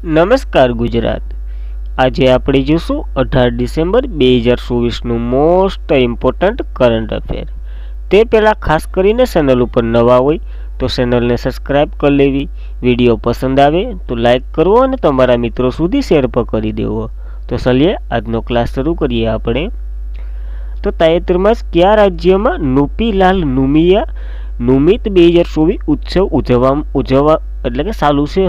નમસ્કાર ગુજરાત। આજે આપણે જોશું 18 ડિસેમ્બર 2024નું મોસ્ટ ઇમ્પોર્ટન્ટ કરંટ અફેર। તે પહેલાં ખાસ કરીને ચેનલ ઉપર નવા હોય તો ચેનલને સબસ્ક્રાઈબ કરી લેવી, વિડીયો પસંદ આવે તો લાઈક કરવો અને તમારા મિત્રો સુધી શેર પણ કરી દેવો। તો ચાલીએ આજનો ક્લાસ શરૂ કરીએ આપણે। તો તાજેતરમાં જ કયા રાજ્યમાં નુપીલાલ નુમિયા નુમિત 2024 ઉત્સવ ઉજવવા એટલે કે ચાલુ છે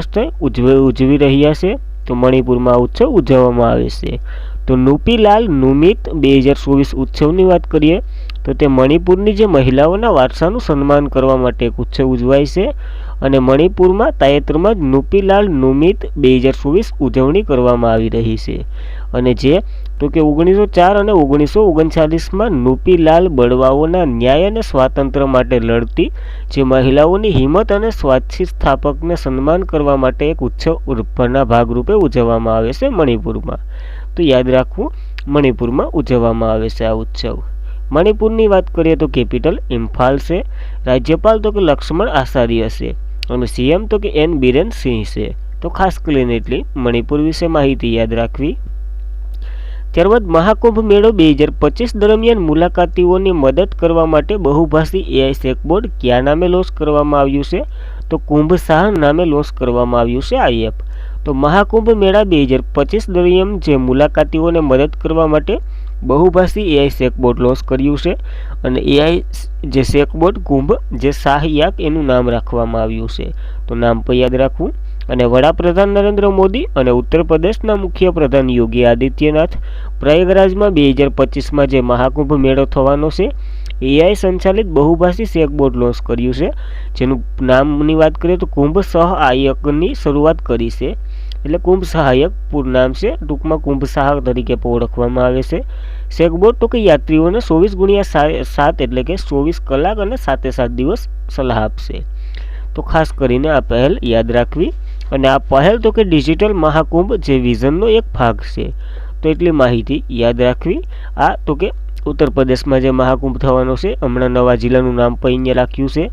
ઉજવી રહ્યા છે? તો મણિપુરમાં આ ઉત્સવ ઉજવવામાં આવે છે। તો નુપીલાલ નુમિત 2024 ઉત્સવની વાત કરીએ તો તે મણિપુરની જે મહિલાઓના વારસાનું સન્માન કરવા માટે એક ઉત્સવ ઉજવાય છે અને મણિપુરમાં તાજેતરમાં જ નુપીલાલ નુમિત 2024 ઉજવણી કરવામાં આવી રહી છે। અને જે તો કે 1904 અને 1939માં નુપીલાલ બળવાઓના ન્યાય અને સ્વાતંત્ર્ય માટે લડતી જે મહિલાઓની હિંમત અને સ્વાતંત્ર્ય સ્થાપકને સન્માન કરવા માટે એક ઉત્સવના ભાગરૂપે ઉજવવામાં આવે છે મણિપુરમાં। તો યાદ રાખવું, મણિપુરમાં ઉજવવામાં આવે છે આ ઉત્સવ। મણિપુરની વાત કરીએ તો કેપિટલ ઇમ્ફાલ છે, રાજ્યપાલ તો કે લક્ષ્મણ આચાર્ય છે અને સીએમ તો કે એન બિરેન સિંહ છે। તો ખાસ કરીને એટલી મણિપુર વિશે માહિતી યાદ રાખવી। ત્યારબાદ મહાકુંભ મેળો 2025 દરમિયાન મુલાકાતીઓની મદદ કરવા માટે બહુભાષી એઆઈ ચેકબોર્ડ કયા નામે લોન્ચ કરવામાં આવ્યું છે? તો કુંભ શાહ નામે લોન્ચ કરવામાં આવ્યું છે આ એપ। તો મહાકુંભ મેળા 2025 દરમિયાન જે મુલાકાતીઓને મદદ કરવા માટે બહુભાષી એઆઈ ચેકબોર્ડ લોન્ચ કર્યું છે અને એઆઈ જે ચેકબોર્ડ કુંભ જે શાહયાક એનું નામ રાખવામાં આવ્યું છે। તો નામ પણ યાદ રાખવું। અને વડાપ્રધાન નરેન્દ્ર મોદી અને ઉત્તર પ્રદેશના મુખ્યપ્રધાન યોગી આદિત્યનાથ પ્રયાગરાજમાં 2025માં જે મહાકુંભ મેળો થવાનો છે એઆઈ સંચાલિત બહુભાષી ચેકબોર્ડ લોન્ચ કર્યું છે, જેનું નામની વાત કરીએ તો કુંભ સહાયકની શરૂઆત કરી છે। એટલે કુંભ સહાયક પૂરું નામ છે, ટૂંકમાં કુંભ સહાયક તરીકે ઓળખવામાં આવે છે। ચેકબોર્ડ તો કે યાત્રીઓને 24x7 એટલે કે 24 કલાક અને 7 દિવસ સલાહ આપશે। તો ખાસ કરીને આ પહેલ યાદ રાખવી। અને આ પહેલ તો કે ડિજિટલ મહાકુંભ જે વિઝનનો એક ભાગ છે। તો એટલી માહિતી યાદ રાખવી। આ તો કે ઉત્તર પ્રદેશમાં જે મહાકુંભ થવાનો છે, હમણાં નવા જિલ્લાનું નામ પણ અહીંયા રાખ્યું છે,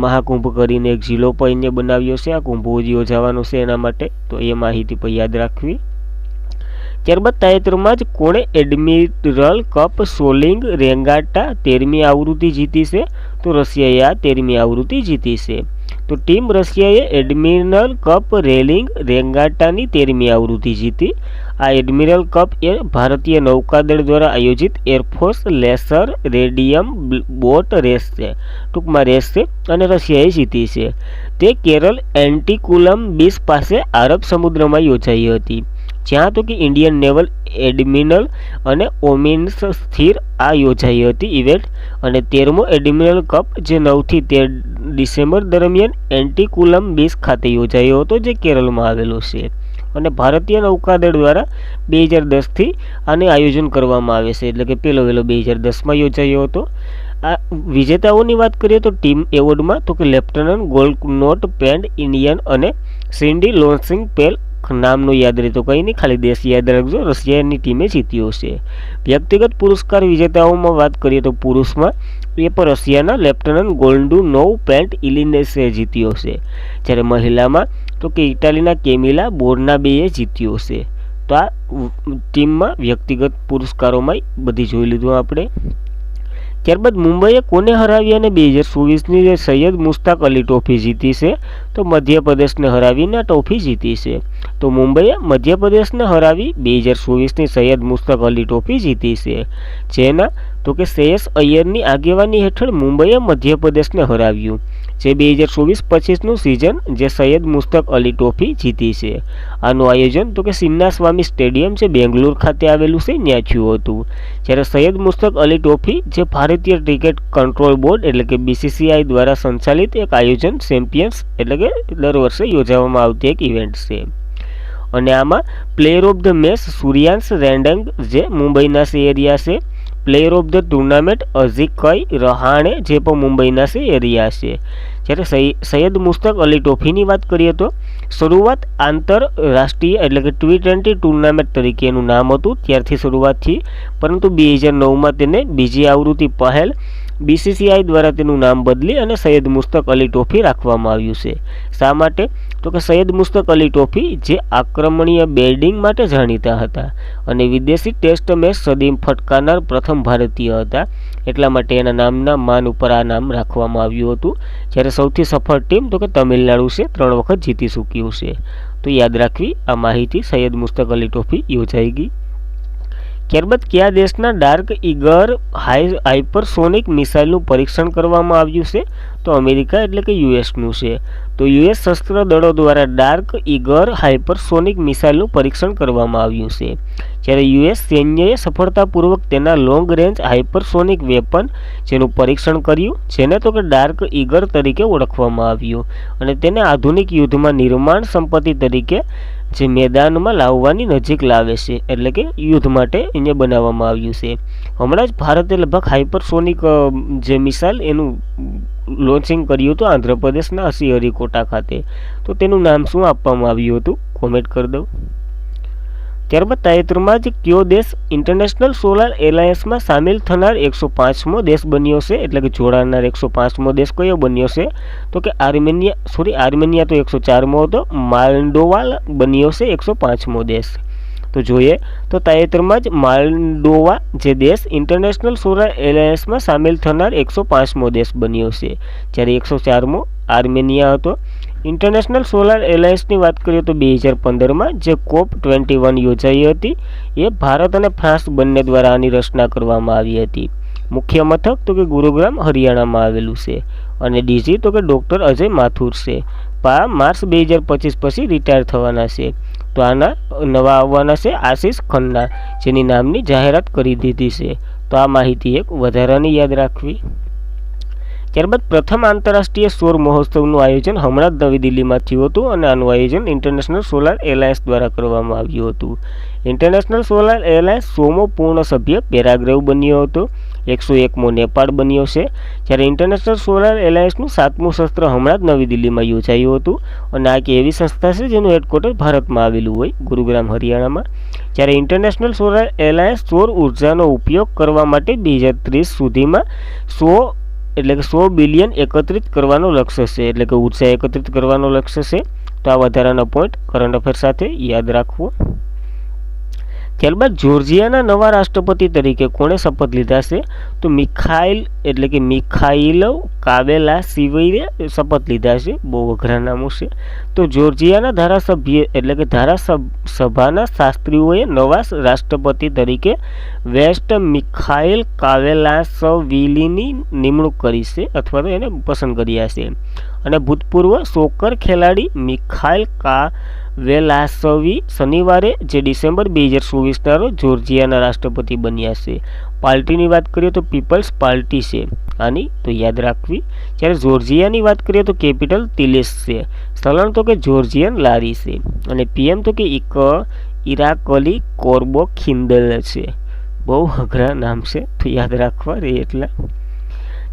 મહાકુંભ કરીને એક જિલ્લો પણ અહીંયા બનાવ્યો છે આ કુંભ યોજાવાનો છે એના માટે। તો એ માહિતી પણ યાદ રાખવી। ત્યારબાદ તાજેતરમાં જ કોણે એડમિરલ કપ સોલિંગ રેંગાટા 13મી આવૃત્તિ જીતી છે? તો રશિયાએ આ 13મી આવૃત્તિ જીતી છે। તો ટીમ રશિયાએ એડમિરલ કપ રેલિંગ રેંગાટાની 13મી આવૃત્તિ જીતી। આ એડમિરલ કપ એ ભારતીય નૌકાદળ દ્વારા આયોજિત air force laser radium boat race છે, ટૂંકમાં રેસ છે અને રશિયાએ જીતી છે। તે કેરળ એન્ટિકુલમ બીચ પાસે આરબ સમુદ્રમાં યોજાઈ હતી, જ્યાં તો કે ઇન્ડિયન નેવલ એડમિરલ અને ઓમિન્સ સ્થિર આ યોજાઈ હતી ઇવેન્ટ। અને 13મો એડમિરલ કપ જે 9 થી 13 ડિસેમ્બર દરમિયાન એન્ટિકુલમ બીચ ખાતે યોજાયો હતો, જે કેરળમાં આવેલો છે અને ભારતીય નૌકાદળ દ્વારા 2010થી આને આયોજન કરવામાં આવે છે, એટલે કે પહેલો 2010માં યોજાયો હતો। આ વિજેતાઓની વાત કરીએ તો ટીમ એવોર્ડમાં તો કે લેફ્ટનન્ટ ગોલ્ડનોટ પેન્ડ ઇન્ડિયન અને સિન્ડી લોન્સિંગ પેલ નામનું યાદ રહે તો કંઈ નહીં, ખાલી દેશ યાદ રાખજો, રશિયાની ટીમે જીત્યો છે। વ્યક્તિગત પુરસ્કાર વિજેતાઓમાં વાત કરીએ તો પુરુષમાં એ પણ રશિયાના લેફ્ટનન્ટ ગોલ્ડનોવ પેન્ટ ઇલિનેસે જીત્યો છે, જ્યારે મહિલામાં તો કે ઇટાલીના કેમિલા બોર્નાબેએ જીત્યો છે। તો આ ટીમમાં વ્યક્તિગત પુરસ્કારોમાં બધી જોઈ લીધું આપણે। ત્યારબાદ મુંબઈએ કોને હરાવી અને 2024ની જે સૈયદ મુશ્તાક અલી ટ્રોફી જીતી છે? તો મધ્યપ્રદેશને હરાવીને આ ટ્રોફી જીતી છે। તો મુંબઈએ મધ્યપ્રદેશને હરાવી 2024ની સૈયદ મુશ્તાક અલી ટ્રોફી જીતી છે, જેના તો કે શ્રેયસ અય્યરની આગેવાની હેઠળ મુંબઈએ મધ્યપ્રદેશને હરાવ્યું, જે 2024-25નું સિઝન જે સૈયદ મુશ્તાક અલી ટ્રોફી જીતી છે। આનું આયોજન તો કે સિન્નાસ્વામી સ્ટેડિયમ જે બેંગ્લોર ખાતે આવેલું છે ત્યાં થયું હતું, જ્યારે સૈયદ મુશ્તાક અલી ટ્રોફી જે ભારતીય ક્રિકેટ કંટ્રોલ બોર્ડ એટલે કે બીસીસીઆઈ દ્વારા સંચાલિત એક આયોજન ચેમ્પિયન્સ એટલે કે દર વર્ષે યોજવામાં આવતી એક ઇવેન્ટ છે। અને આમાં player of the match Suryansh રેન્ડંગ જે મુંબઈના એરિયા છે, player of the tournament Ajinkya Rahane જે પણ મુંબઈના એરિયા છે। જ્યારે સૈયદ મુશ્તાક અલી ટ્રોફીની વાત કરીએ તો શરૂઆત આંતરરાષ્ટ્રીય એટલે કે T20 ટુર્નામેન્ટ તરીકે એનું નામ હતું, ત્યારથી શરૂઆત થઈ, પરંતુ 2009માં તેને બીજી આવૃત્તિ પહેલ BCCI દ્વારા તેનું નામ બદલી અને સૈયદ મુશ્તક અલી ટ્રોફી રાખવામાં આવ્યું છે. શા માટે? તો કે સૈયદ મુશ્તક અલી ટ્રોફી જે આક્રમણીય બેટિંગ માટે જાણીતા હતા અને વિદેશી ટેસ્ટ મેચ સદી ફટકારનાર પ્રથમ ભારતીય હતા, એટલા માટે એના નામના માન ઉપર આ નામ રાખવામાં આવ્યું હતું. જ્યારે સૌથી સફળ ટીમ તો કે તમિલનાડુ છે, 3 વખત જીતી ચૂક્યું છે. તો યાદ રાખવી આ માહિતી. સૈયદ મુશ્તક અલી ટ્રોફી યોજાઈ ગઈ. ત્યારબાદ કયા દેશના ડાર્ક ઈગર હાઇપરસોનિક મિસાઇલનું પરીક્ષણ કરવામાં આવ્યું છે? તો અમેરિકા એટલે કે યુએસનું છે. તો યુએસ શસ્ત્ર દળો દ્વારા ડાર્ક ઈગર હાઇપરસોનિક મિસાઇલનું પરીક્ષણ કરવામાં આવ્યું છે. જ્યારે યુએસ સૈન્યએ સફળતાપૂર્વક તેના લોંગ રેન્જ હાઇપરસોનિક વેપન જેનું પરીક્ષણ કર્યું, જેને તો કે ડાર્ક ઈગર તરીકે ઓળખવામાં આવ્યું, અને તેને આધુનિક યુદ્ધમાં નિર્માણ સંપત્તિ તરીકે જે મેદાનમાં લાવવાની નજીક લાવે છે, એટલે કે યુદ્ધ માટે એને બનાવવામાં આવ્યું છે. હમણાં જ ભારતે લગભગ હાઇપરસોનિક જે મિસાઇલ એનું લોન્ચિંગ કર્યું હતું આંધ્રપ્રદેશના શ્રીહરિકોટા ખાતે. તો તેનું નામ શું આપવામાં આવ્યું હતું? કોમેન્ટ કરી દો. ત્યારબાદ તાજેતરમાં જ કયો દેશ ઇન્ટરનેશનલ સોલાર એલાયન્સમાં સામેલ થનાર 105મો દેશ બન્યો છે? એટલે કે જોડાનાર 105મો દેશ કયો બન્યો છે? તો કે આર્મેનિયા તો 104મો હતો, મોલ્ડોવા બન્યો છે 105મો દેશ. તો જોઈએ તો તાજેતરમાં જ મોલ્ડોવા જે દેશ ઇન્ટરનેશનલ સોલાર એલાયન્સમાં સામેલ થનાર 105મો દેશ બન્યો છે, જ્યારે 104મો આર્મેનિયા હતો. ઇન્ટરનેશનલ સોલાર એલાયન્સની વાત કરીએ તો 2015માં જે COP21 યોજાઈ હતી, એ ભારત અને ફ્રાન્સ બંને દ્વારા આની રચના કરવામાં આવી હતી. મુખ્ય મથક તો કે ગુરુગ્રામ હરિયાણામાં આવેલું છે, અને ડીજી તો કે ડૉક્ટર અજય માથુર છે. માર્ચ 2025 પછી રિટાયર થવાના છે. તો આના નવા આવવાના છે આશિષ ખન્ના, જેની નામની જાહેરાત કરી દીધી છે. તો આ માહિતી એક વધારાની યાદ રાખવી. ત્યારબાદ પ્રથમ આંતરરાષ્ટ્રીય સૌર મહોત્સવનું આયોજન હમણાં જ નવી દિલ્હીમાં થયું હતું, અને આનું આયોજન ઇન્ટરનેશનલ સોલાર એલાયન્સ દ્વારા કરવામાં આવ્યું હતું. ઇન્ટરનેશનલ સોલાર એલાયન્સ 100મો પૂર્ણ સભ્ય પેરાગ્રેવ બન્યો હતો. 101મો નેપાળ બન્યો છે. જ્યારે ઇન્ટરનેશનલ સોલાર એલાયન્સનું 7મું સત્ર હમણાં જ નવી દિલ્હીમાં યોજાયું હતું, અને આ એક એવી સંસ્થા છે જેનું હેડક્વાર્ટર ભારતમાં આવેલું હોય, ગુરુગ્રામ હરિયાણામાં. જ્યારે ઇન્ટરનેશનલ સોલાર એલાયન્સ સૌર ઉર્જાનો ઉપયોગ કરવા માટે 2030 સુધીમાં 100 બિલિયન એકત્રિત કરવાનો લક્ષ્ય છે, એટલે કે ઉર્જા એકત્રિત કરવાનો લક્ષ્ય છે. તો આ વધારાનો પોઈન્ટ કરંટ અફેર સાથે યાદ રાખવો. ત્યારબાદ જોર્જિયાના નવા રાષ્ટ્રપતિ તરીકે કોણે શપથ લીધા છે? તો મિખાઇલ કાવેલાસીવીએ શપથ લીધા છે. બહુ અઘરા નામો છે. તો જોર્જિયાના ધારાસભ્ય એટલે કે ધારાસભાના શાસ્ત્રીઓએ નવા રાષ્ટ્રપતિ તરીકે વેસ્ટ મિખાઇલ કાવેલાસવીલીની નિમણૂક કરી છે, અથવા તો એને પસંદ કર્યા છે. અને ભૂતપૂર્વ સોકર ખેલાડી મિખાઇલ કાવેલાસવી શનિવારે જે ડિસેમ્બર 2024ના રોજ જોર્જિયાના રાષ્ટ્રપતિ બન્યા છે. પાર્ટીની વાત કરીએ તો પીપલ્સ પાર્ટી છે આની, તો યાદ રાખવી. જ્યારે જોર્જિયાની વાત કરીએ તો કેપિટલ તિલિસ છે. સ્થલન તો કે જોર્જિયન લારી છે, અને પીએમ તો કે ઇરાકલી કોર્બો ખિંદલ છે. બહુ અઘરા નામ છે, તો યાદ રાખવા રહે એટલા.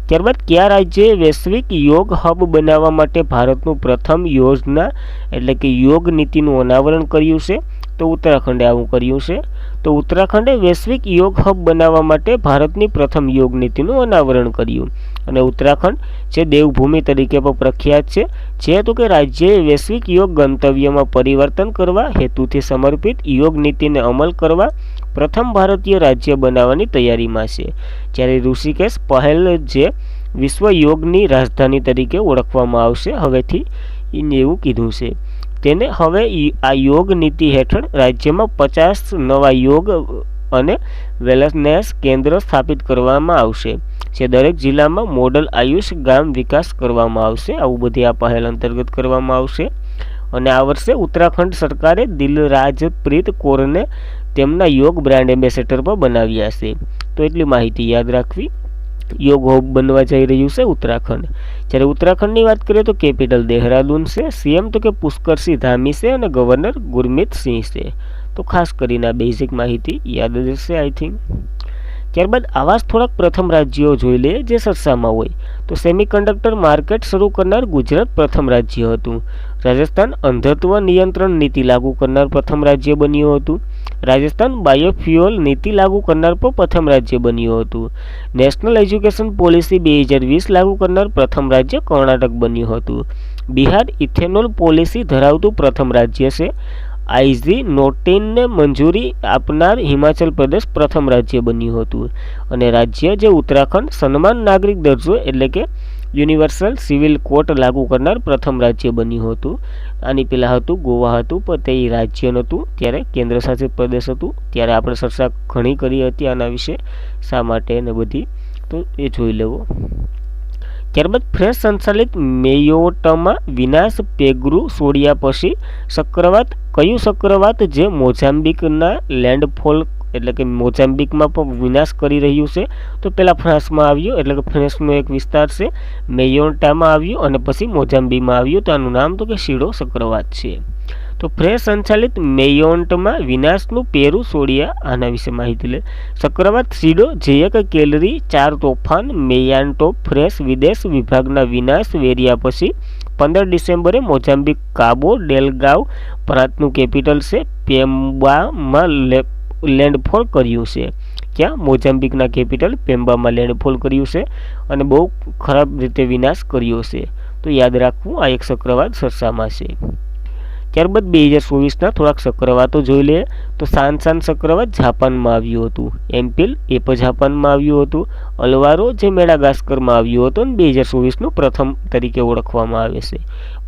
ત્યારબાદ કયા રાજ્યએ વૈશ્વિક યોગ હબ બનાવવા માટે ભારતનું પ્રથમ યોજના એટલે કે યોગ નીતિનું અનાવરણ કર્યું છે? તો ઉત્તરાખંડે આવું કર્યું છે. તો ઉત્તરાખંડે વૈશ્વિક યોગ હબ બનાવવા માટે ભારતની પ્રથમ યોગ નીતિનું અનાવરણ કર્યું. અને ઉત્તરાખંડ જે દેવભૂમિ તરીકે પણ પ્રખ્યાત છે, જે તો કે રાજ્યએ વૈશ્વિક યોગ ગંતવ્યમાં પરિવર્તન કરવા હેતુથી સમર્પિત યોગ નીતિને અમલ કરવા પ્રથમ ભારતીય રાજ્ય બનાવવાની તૈયારીમાં છે. જ્યારે ઋષિકેશ પહેલ જે વિશ્વ યોગની રાજધાની તરીકે ઓળખવામાં આવશે હવેથી, એને એવું કીધું છે. તેને હવે આ યોગ નીતિ હેઠળ રાજ્યમાં 50 નવા યોગ અને વેલનેસ કેન્દ્ર સ્થાપિત કરવામાં આવશે, જે દરેક જિલ્લામાં મોડલ આયુષ ગામ વિકાસ કરવામાં આવશે. આવું બધી આ પહેલ અંતર્ગત કરવામાં આવશે. અને આ વર્ષે ઉત્તરાખંડ સરકારે દિલરાજપ્રીત કૌરને તેમના યોગ બ્રાન્ડ એમ્બેસેડર પર બનાવ્યા છે. તો એટલી માહિતી યાદ રાખવી. યોગ હબ બનવા જઈ રહ્યું છે ઉત્તરાખંડ. જ્યારે ઉત્તરાખંડની વાત કરીએ તો કેપિટલ દેહરાદૂન છે. સીએમ તો કે પુષ્કરસિંહ ધામી છે, અને ગવર્નર ગુરમીત સિંહ છે. તો ખાસ કરીને આ બેઝિક માહિતી યાદ રહેશે આઈ થિંક. ત્યારબાદ આવા જ થોડાક પ્રથમ રાજ્યો જોઈ લઈએ જે ચર્ચામાં હોય. તો સેમિકન્ડક્ટર માર્કેટ શરૂ કરનાર ગુજરાત પ્રથમ રાજ્ય હતું. રાજસ્થાન અંધત્વ નિયંત્રણ નીતિ લાગુ કરનાર પ્રથમ રાજ્ય બન્યું હતું. રાજસ્થાન બાયોફ્યુઅલ નીતિ લાગુ કરનાર પણ પ્રથમ રાજ્ય બન્યું હતું. નેશનલ એજ્યુકેશન પોલિસી 2020 લાગુ કરનાર પ્રથમ રાજ્ય કર્ણાટક બન્યું હતું. બિહાર ઇથેનોલ પોલિસી ધરાવતું પ્રથમ રાજ્ય છે. આઈજી નોટિનને મંજૂરી આપનાર હિમાચલ પ્રદેશ પ્રથમ રાજ્ય બન્યું હતું. અને રાજ્ય જે ઉત્તરાખંડ સન્માન નાગરિક દરજ્જો એટલે કે યુનિવર્સલ સિવિલ કોડ લાગુ કરનાર પ્રથમ રાજ્ય બન્યું હતું. આની પહેલાં હતું ગોવા હતું, પણ તે રાજ્ય નહોતું, ત્યારે કેન્દ્ર શાસિત પ્રદેશ હતું. ત્યારે આપણે ચર્ચા ઘણી કરી હતી આના વિશે, શા માટે ને બધી, તો એ જોઈ લેવો. ત્યારબાદ ફ્રેન્ચ સંચાલિત મેયોટમાં વિનાશ પેગરુ છોડ્યા પછી ચક્રવાત, કયું ચક્રવાત જે મોઝામ્બિકના લેન્ડફોલ એટલે કે મોઝામ્બિકમાં પણ વિનાશ કરી રહ્યું છે? તો પહેલાં ફ્રાન્સમાં આવ્યું, એટલે કે ફ્રાન્સનો એક વિસ્તાર છે, મેયોટામાં આવ્યું અને પછી મોઝામ્બિકમાં આવ્યું. તો આનું નામ તો કે સીડો ચક્રવાત છે. તો ફ્રેન્ચ સંચાલિત મેયોન્ટમાં વિનાશનું પેરું છોડ્યા, આના વિશે માહિતી લે. ચક્રવાત સીડો જે એક કેલરી 4 તોફાન મેયાન્ટો ફ્રેન્ચ વિદેશ વિભાગના વિનાશ વેર્યા પછી 15 ડિસેમ્બરે મોઝામ્બિક કાબો ડેલગાવ પ્રાંતનું કેપિટલ છે પેમ્બામાં લેન્ડફોલ કર્યું છે. ક્યાં? મોઝામ્બિકના કેપિટલ પેમ્બામાં લેન્ડફોલ કર્યું છે અને બહુ ખરાબ રીતે વિનાશ કર્યો છે. તો યાદ રાખવું, આ એક ચક્રવાત ચર્ચામાં છે. ત્યારબાદ 2024ના થોડાક ચક્રવાતો જોઈ લઈએ. તો સાનસાન ચક્રવાત જાપાનમાં આવ્યું હતું. એમ્પિલ એ પણ જાપાનમાં આવ્યું હતું. અલવારો જે મેડાગાસ્કરમાં આવ્યું હતું અને 2024નું પ્રથમ તરીકે ઓળખવામાં આવે છે.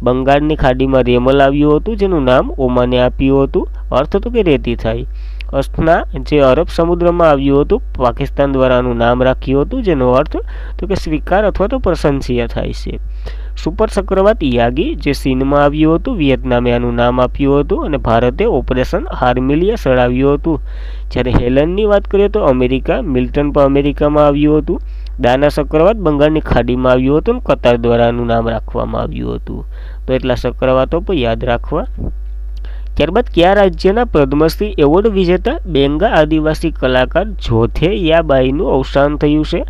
બંગાળની ખાડીમાં રેમલ આવ્યું હતું, જેનું નામ ઓમાને આપ્યું હતું. અર્થ હતો કે રેતી થાય. અસ્થના જે અરબ સમુદ્રમાં આવ્યું હતું, પાકિસ્તાન દ્વારા આનું નામ રાખ્યું હતું, જેનો અર્થ તો કે સ્વીકાર અથવા તો પ્રશંસીય થાય છે. સુપર ચક્રવાત યાગી જે ચીનમાં આવ્યું હતું, વિયેતનામે આનું નામ આપ્યું હતું અને ભારતે ઓપરેશન હાર્મિલિયા ચલાવ્યું હતું. જ્યારે હેલનની વાત કરીએ તો અમેરિકા, મિલ્ટન પણ અમેરિકામાં આવ્યું હતું. દાના ચક્રવાત બંગાળની ખાડીમાં આવ્યું હતું અને કતાર દ્વારા આનું નામ રાખવામાં આવ્યું હતું. તો એટલા ચક્રવાતો પણ યાદ રાખવા. ત્યારબાદ કયા રાજ્યના પદ્મશ્રી એવોર્ડ વિજેતા બેંગા આદિવાસી કલાકાર જોથેયાબાઈનું અવસાન થયું છે?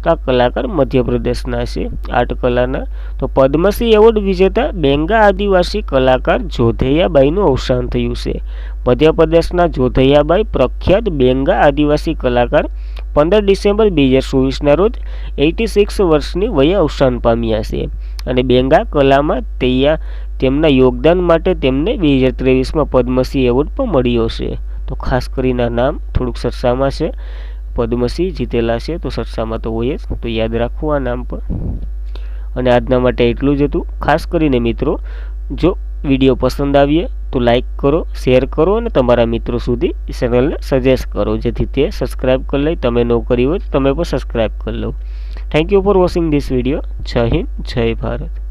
તો આ કલાકાર મધ્યપ્રદેશના છે, આર્ટ કલાના. તો પદ્મશ્રી એવોર્ડ વિજેતા બેંગા આદિવાસી કલાકાર જોથેયાબાઈનું અવસાન થયું છે. મધ્યપ્રદેશના જોથૈયાબાઈ પ્રખ્યાત બેંગા આદિવાસી કલાકાર 15 ડિસેમ્બર 2024ના રોજ 86 વર્ષની વયે અવસાન પામ્યા છે. અને બેંગા કલામાં તેમના યોગદાન માટે તેમને 2023માં પદ્મશ્રી એવોર્ડ પણ મળ્યો છે. તો ખાસ કરીને નામ થોડુંક ચર્ચામાં છે, પદ્મશ્રી જીતેલા છે, તો ચર્ચામાં તો હોય જ, તો યાદ રાખવું આ નામ પણ. અને આજના માટે એટલું જ હતું. ખાસ કરીને મિત્રો, જો વિડીયો પસંદ આવીએ તો લાઈક કરો, શેર કરો અને તમારા મિત્રો સુધી ચેનલને સજેસ્ટ કરો, જેથી તે સબસ્ક્રાઈબ કરી લે. તમે ન કરી હોય તો તમે પણ સબસ્ક્રાઈબ કરી લો. Thank you for watching this video. જય હિન્દ, જય ભારત.